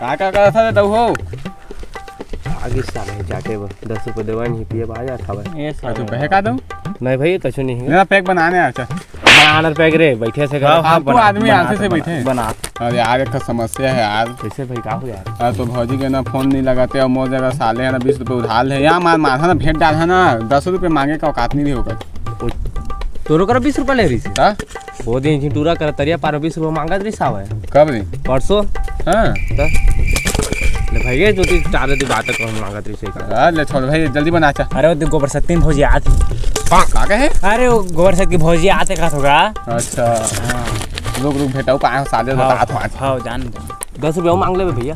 का था दऊ हो आगे साले जाके 10 रुपये देवा नहीं पिए बाजा था भाई ये तू बहका दऊ नहीं भाई तछु नहीं मेरा पैक बनाने अच्छा बनाना पैक रे बैठे से आप आदमी आते से बैठे बना। अरे यार एक समस्या है यार। कैसे भाई का हो यार? अरे तो भौजी के ना फोन नहीं लगाते और मोर जगह साले है ना 20 रुपये उधार है यहाँ मार माथा ना भेंट डाल है ना 10 रुपये मांगे का औकात नहीं होगा। तोरो कर 20 रुपये ले रही थी हाँ वो दिन टूरा कर तरिया पार 20 रुपये मांगा रही साव है कब रही परसों हाँ ले भाई ये जो ती चार दी बात कर मांगा रही से ले छोड़ भाई जल्दी बना चा। अरे वो गोबर सत्ती में भौजी आती का कहे अरे वो गोबर सत्ती की भौजी आते का होगा। अच्छा रुक रुक भेटाऊ का साले बता तो आज हाँ जान 10 रुपये मांग ले भैया।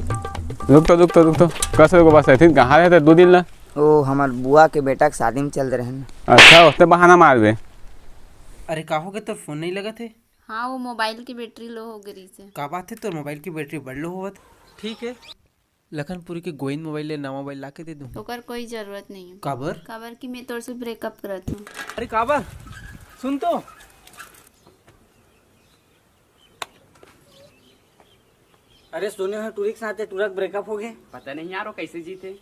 रुक तो कैसे को बस ऐसे कहाँ रहते 2 दिन ला ओ हमार बुआ के बेटा के शादी में चल रहे हैं। अच्छा उससे बहाना मार दे। अरे का हो गया तो फोन नहीं लगा थे? हाँ वो मोबाइल की बैटरी लो हो गई से। का बात है तो मोबाइल की बैटरी बढ़ लो होवत। ठीक है लखनपुरी के गोविंद मोबाइल ले नवा मोबाइल ला के दे दूँ। ओकर कोई जरूरत नहीं है। काबर काबर की मैं तोर से ब्रेकअप करत हूँ। अरे काबर सुन तो अरे सुने हो टूरिक साथ टूरक ब्रेकअप हो गए। पता नहीं यार वो कैसे जीते।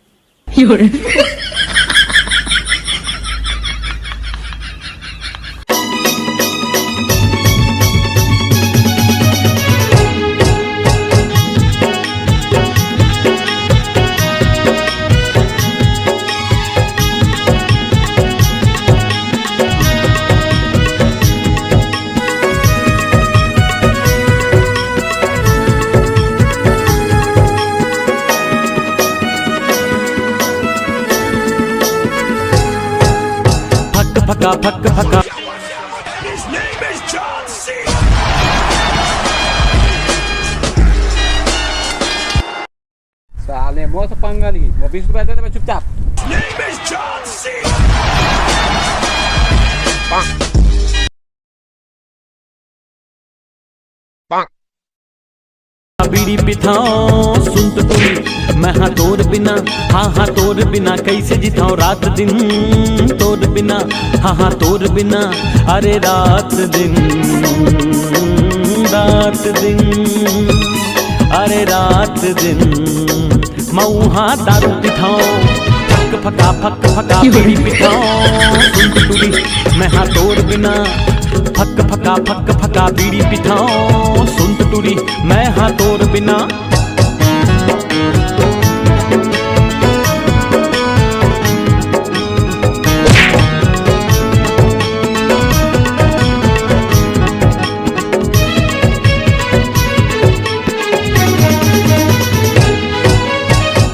फका फक फका साले मो से पंगा ली वो 20 रुपए दे दे चुपचाप। बीड़ी पिथाओ सुन तो तू मैं हाँ तोर बिना हाँ तोर बिना कैसे जिताऊं रात दिन तोर बिना हाँ तोर बिना अरे रात दिन अरे रात दिन मऊ हाँ दारू पिथाओ फक फका बीड़ी पिथाओ सुन तो तू मैं हाँ तोर बिना फक फका बीड़ी पिथाओ सुन तो टूरी मैं हाँ तोर बिना।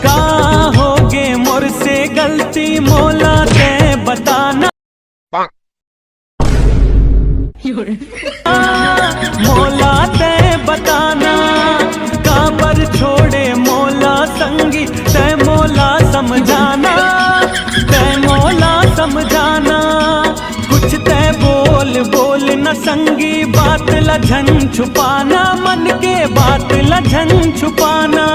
का होगे मोर से गलती मोला ते बताना मोला ते बताना काबर छोड़े मोला संगी ते मोला समझाना कुछ ते बोल न संगी बात लझन छुपाना मन के बात लझन छुपाना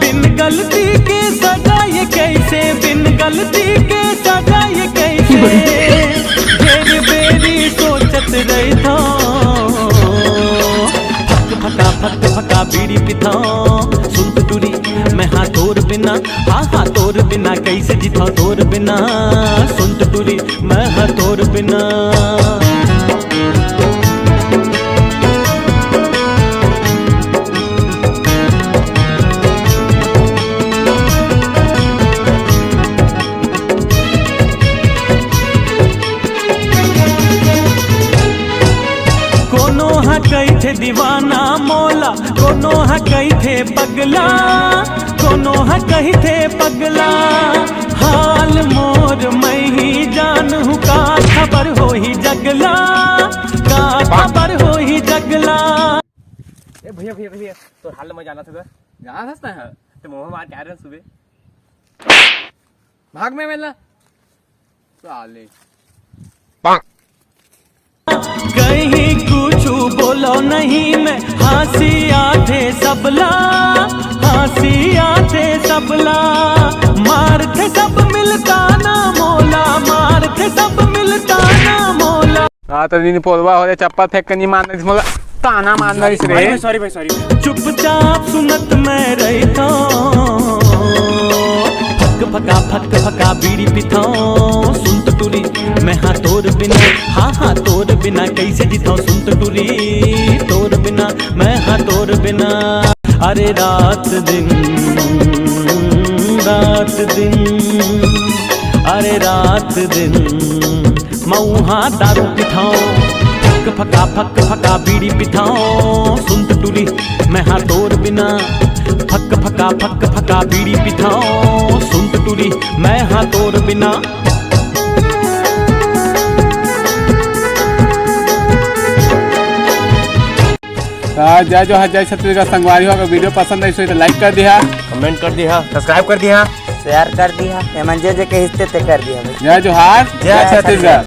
बिन गलती के सजा ये कैसे बिन गलती के सजा ये कैसे ढेर बेरी सोचत रही था फका बीड़ी पिथा सुन टूरी मैं हाँ तोर बिना हाँ तोर बिना कैसे जीता तोर बिना सुन टूरी मैं हाँ तोर बिना। कोनो हा कही थे दीवाना मोला कोनो हा कही थे पगला कोनो हा कही थे पगला हाल मोर मैं ही जान हूँ का खबर हो ही जगला का खबर हो ही जगला। ए भैया तो हाल में जाना था जहाँ हंसता है तो मोह मार के आ रहे सुबह भाग में मिलना साले कहीं कुछ बोलो नहीं मैं हंसी आते सबला मार थे सब मिलता ना मोला मार थे सब मिलता ना मोला। हाँ तो दिन पोलवा हो रे चप्पल फेंक के नहीं मारना इसमें ताना मारना इस रे सॉरी भाई सॉरी। चुपचाप सुनत मैं रहता फक फका बीड़ी पिता सुन तो टूरी मैं हाँ तोर बिना हाँ तोर बिना कैसे जीता सुन तो टूरी तोर बिना मैं हाँ तोर बिना अरे रात दिन अरे रात दिन मऊहा दारू पिथाओ फक फका बीड़ी पिथाओ सुन तो टूरी मैं हाँ तोर बिना फक फका बीड़ी पिथाओ सुन तो टूरी मैं हाँ तोर बिना। जय जो जय छत्तीसगढ़ संगवारी हो। अगर वीडियो पसंद आई तो लाइक कर दिया, कमेंट कर दिया, सब्सक्राइब कर दिया, शेयर कर दिया, एमन जे के हिस्से ते कर दिया। जय जोहार जय छत्तीसगढ़।